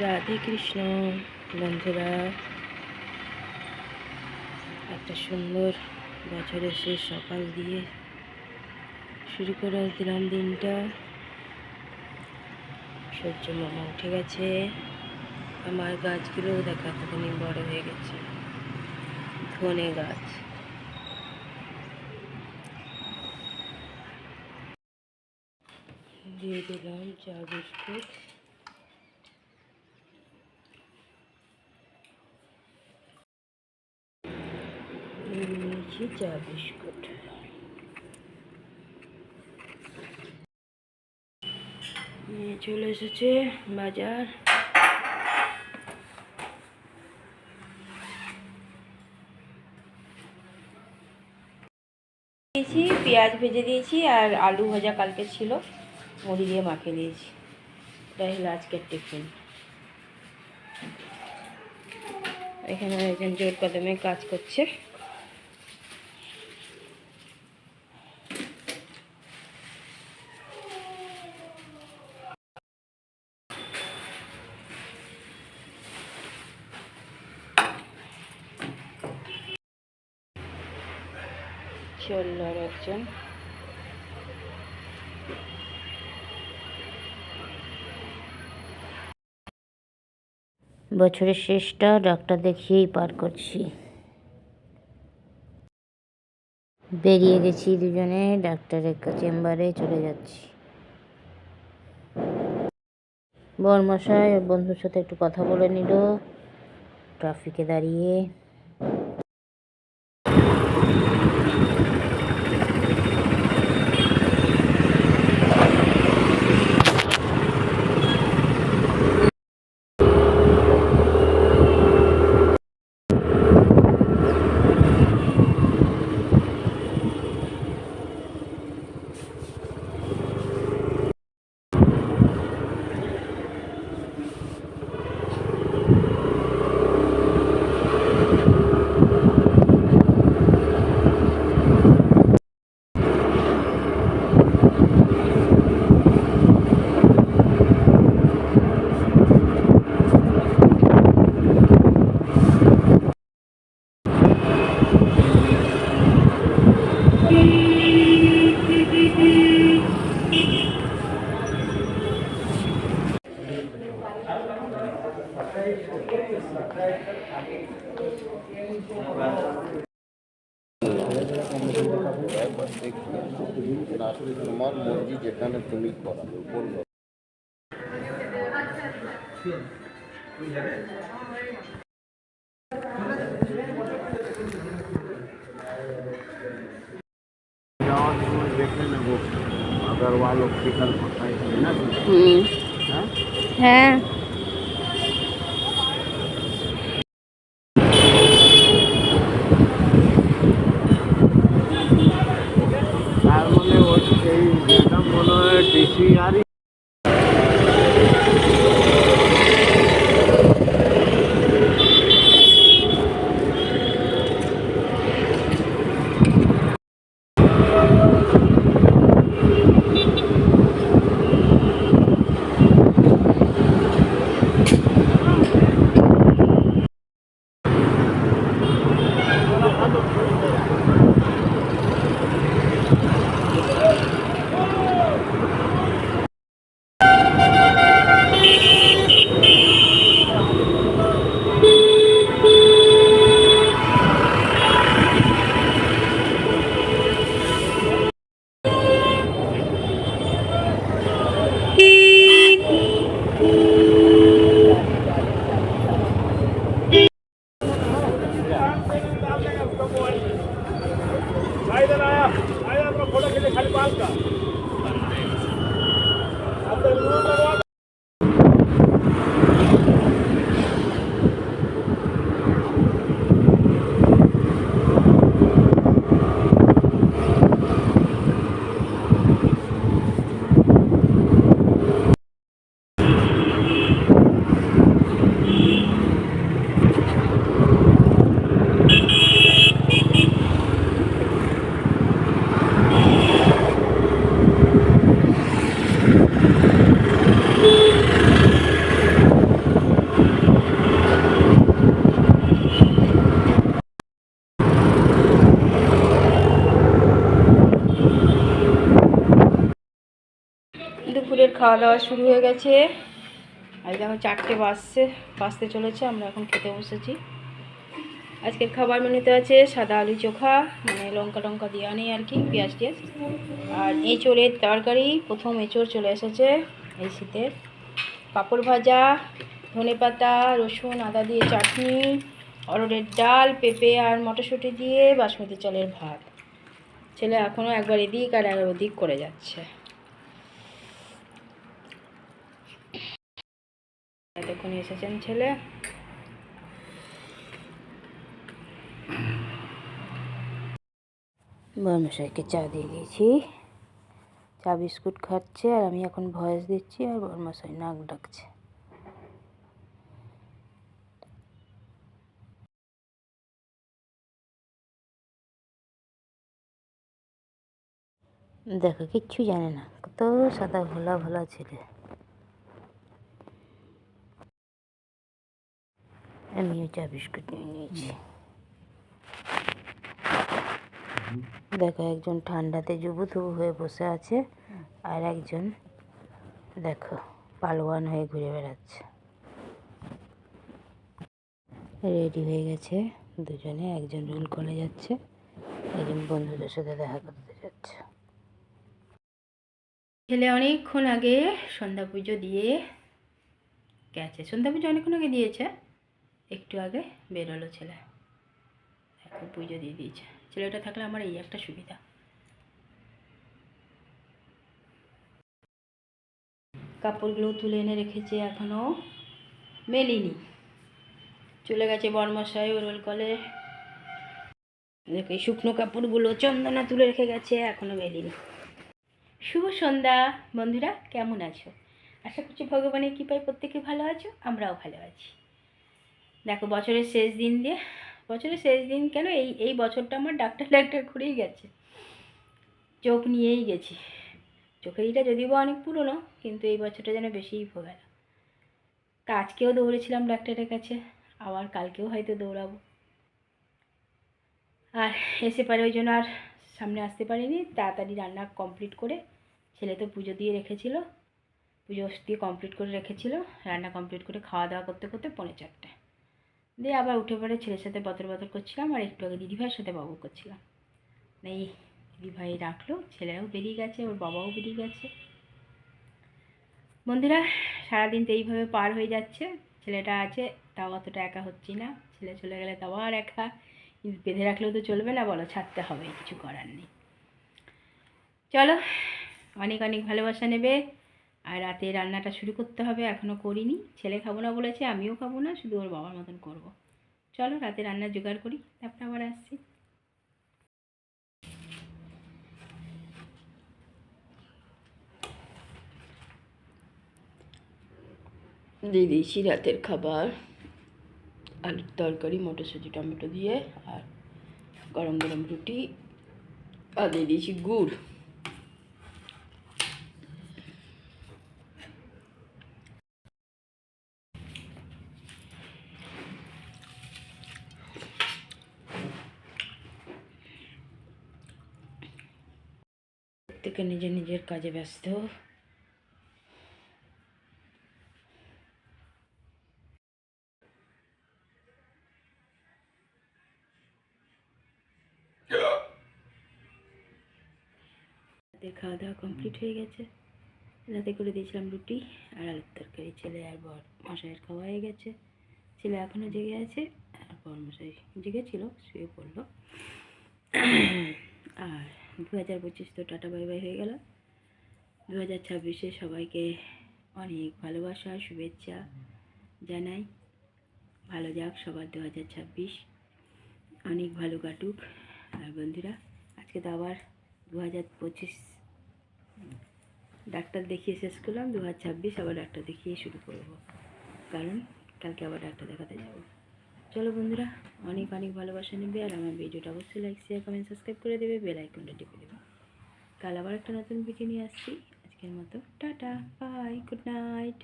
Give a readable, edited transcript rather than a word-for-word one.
রাধে কৃষ্ণ বন্ধুরা, একটা সুন্দর বছরের শেষ সকাল দিয়ে শুরু করে দিলাম দিনটা। সূর্য মামা উঠে গেছে। আমার গাছগুলোও দেখা কতখানি বড় হয়ে গেছে। ধনে গাছ দিয়ে দিলাম চা বিস্কুট। নিয়েছি চা বিস্কুট। নিয়ে চলে এসেছে বাজার। দিয়েছি পেঁয়াজ ভেজে দিয়েছি, আর আলু ভাজা কালকে ছিল, মুড়ি দিয়ে মাখিয়ে দিয়েছি। এটাই হলো আজকের টিফিন। এখানে একজন জোর কদমে কাজ করছে। চললো আর একজন। বছরের শেষটা ডাক্তার দেখিয়েই পার করছি। বেরিয়ে গেছি দুজনে, ডাক্তারের চেম্বারে চলে যাচ্ছি। বরমশাই বন্ধুর সাথে একটু কথা বলে নিল ট্রাফিকে দাঁড়িয়ে। তোমার মর্জি যেখানে তুমি করো বললো। যাওয়ার সময় দেখে নেব अग्रवाल ऑप्टिकल कोথায় है ना। হ্যাঁ তার মানে ওই সেই যেটা মনে হয় ডিসিআর খাওয়া দাওয়া শুরু হয়ে গেছে। আজ এখন 4টে বাজতে চলেছে, আমরা এখন খেতে বসেছি। আজকের খাবার মেনুতে আছে সাদা আলু চোখা, মানে লঙ্কা টঙ্কা দেওয়া নেই আর কি, পেঁয়াজ টিয়াজ, আর এঁচোড়ের তরকারি, প্রথম এঁচোড় চলে এসেছে এই শীতের, পাঁপড় ভাজা, ধনেপাতা রসুন আদা দিয়ে চাটনি, অরহরের ডাল, পেঁপে আর মটরশুঁটি দিয়ে বাসমতি চালের ভাত। ছেলে এখনও একবার এদিক আর একবার ওদিক করে যাচ্ছে। এতক্ষণ এসেছেন ছেলে। বর্মশাইকে চা দিয়ে দিয়েছি, চা বিস্কুট খাচ্ছে, আর আমি এখন ভয়েস দিচ্ছি, আর বর্মশাই নাক ডাকছে। দেখো কিচ্ছু জানে না, কত সাদা ভোলা ভোলা ছেলে। আমিও চা বিস্কুট নিয়ে নিয়েছি। দেখো একজন ঠান্ডাতে জুবুথুবু হয়ে বসে আছে, আর একজন দেখো পালোয়ান হয়ে ঘুরে বেড়াচ্ছে। রেডি হয়ে গেছে দুজনে, একজন রোল করে যাচ্ছে, একজন বন্ধুদের সাথে দেখা করতে যাচ্ছে। ছেলে অনেকক্ষণ আগে সন্ধ্যা পুজো দিয়ে গেছে, সন্ধ্যা পুজো অনেকক্ষণ আগে দিয়েছে, একটু আগে বেরোলো ছেলে, এখন পুজো দিয়ে দিয়েছে। ছেলেটা থাকলে আমার এই একটা সুবিধা। কাপড়গুলো তুলে এনে রেখেছে, এখনও মেলিনি। চলে গেছে বর্মশাই রোল কলে। দেখো এই শুকনো কাপড়গুলো চন্দনা তুলে রেখে গেছে, এখনও মেলিনি। শুভ সন্ধ্যা বন্ধুরা, কেমন আছো? আশা করছি ভগবানের কৃপায় প্রত্যেকে ভালো আছো, আমরাও ভালো আছি। দেখো বছরের শেষ দিন দিয়ে, বছরের শেষ দিন কেন, এই বছরটা আমার ডাক্তার করেই গেছে। চোখ নিয়েই গেছি। চোখের এটা যদিও বা অনেক পুরনো, কিন্তু এই বছরটা যেন বেশিই ভোগাল। তা আজকেও দৌড়েছিলাম ডাক্তারের কাছে, আবার কালকেও হয়তো দৌড়াবো। আর এসে পারে ওই জন্য আর সামনে আসতে পারিনি। তাড়াতাড়ি রান্না কমপ্লিট করে, ছেলে তো পুজো দিয়ে রেখেছিল, পুজো দিয়ে কমপ্লিট করে রেখেছিল, রান্না কমপ্লিট করে খাওয়া দাওয়া করতে করতে 3:45 দিয়ে আবার উঠে পড়ে ছেলের সাথে বতর করছিলাম, আর একটু আগে দিদিভাইয়ের সাথে বাবু করছিলাম। এই দিদিভাই রাখলো, ছেলেরাও বেরিয়ে গেছে, ওর বাবাও বেরিয়ে গেছে। বন্ধুরা সারাদিন তো এইভাবে পার হয়ে যাচ্ছে। ছেলেটা আছে তাও অতটা একা হচ্ছি না, ছেলে চলে গেলে তাও আর একা। কিন্তু বেঁধে রাখলেও তো চলবে না, বলো, ছাড়তে হবে, কিছু করার নেই। চলো, অনেক অনেক ভালোবাসা নেবে। আর রাতে রান্নাটা শুরু করতে হবে, এখনও করিনি। ছেলে খাবো না বলেছে, আমিও খাবো না, শুধু ওর বাবার মতন করব। চলো রাতে রান্না জোগাড় করি, তারপরে আবার আসছি। দিয়ে দিয়েছি রাতের খাবার, আলুর তরকারি মটরশুঁটি টমেটো দিয়ে, আর গরম গরম রুটি, আর দিয়ে দিয়েছি গুড়। প্রত্যেকে নিজের নিজের কাজে ব্যস্ত। রাতের খাওয়া দাওয়া কমপ্লিট হয়ে গেছে। রাতে করে দিয়েছিলাম রুটি আর আলুর তরকারি। ছেলে আর বর মশাইয়ের খাওয়া হয়ে গেছে, ছেলে এখনও জেগে আছে, আর বর মশাই জেগেছিল, শুয়ে পড়লো। আর 2025 তো টাটা বাই বাই হয়ে গেল। 2026-এ সবাইকে অনেক ভালোবাসা শুভেচ্ছা জানাই। ভালো যাক সবার 2026, অনেক ভালো কাটুক। আর বন্ধুরা আজকে তো আবার 2025 ডাক্তার দেখিয়ে শেষ করলাম, 2026 আবার ডাক্তার দেখিয়ে শুরু করব, কারণ কালকে আবার ডাক্তার দেখাতে যাব। চলো বন্ধুরা, অনেক অনেক ভালোবাসা নেবে, আর আমার ভিডিওটা অবশ্যই লাইক শেয়ার কমেন্ট সাবস্ক্রাইব করে দেবে, বেল আইকনটা টিপে দেবে। কাল আবার একটা নতুন ভিডিও নিয়ে আসছি। আজকের মতো টাটা বাই, গুড নাইট।